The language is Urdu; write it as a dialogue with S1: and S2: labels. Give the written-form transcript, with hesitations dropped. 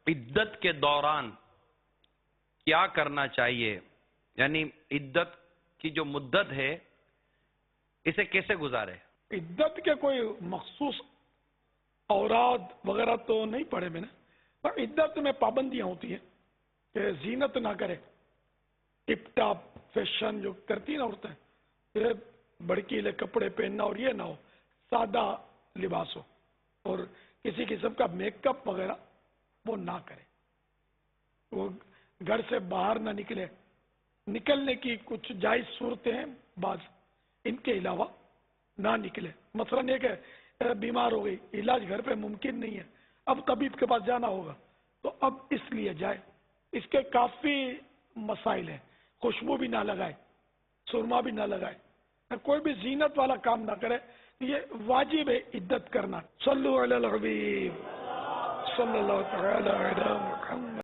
S1: عدت کے دوران کیا کرنا چاہیے، یعنی عدت کی جو مدت ہے اسے کیسے گزارے؟
S2: عدت کے کوئی مخصوص اوراد وغیرہ تو نہیں پڑھے میں نے، پر عدت میں پابندیاں ہوتی ہیں کہ زینت نہ کرے، ٹپ ٹاپ فیشن جو کرتی ہیں نا عورتیں، یہ بڑکیلے کپڑے پہننا اور یہ نہ ہو، سادہ لباس ہو، اور کسی قسم کا میک اپ وغیرہ وہ نہ کرے، وہ گھر سے باہر نہ نکلے، نکلنے کی کچھ جائز صورتیں ہیں بعض، ان کے علاوہ نہ نکلے۔ مثلا یہ کہ بیمار ہو گئی، علاج گھر پہ ممکن نہیں ہے، اب طبیب کے پاس جانا ہوگا تو اب اس لیے جائے۔ اس کے کافی مسائل ہیں، خوشبو بھی نہ لگائے، سرما بھی نہ لگائے، کوئی بھی زینت والا کام نہ کرے، یہ واجب ہے عدت کرنا۔ صلو علی الحبیب صلی اللہ تعالی علی محمد۔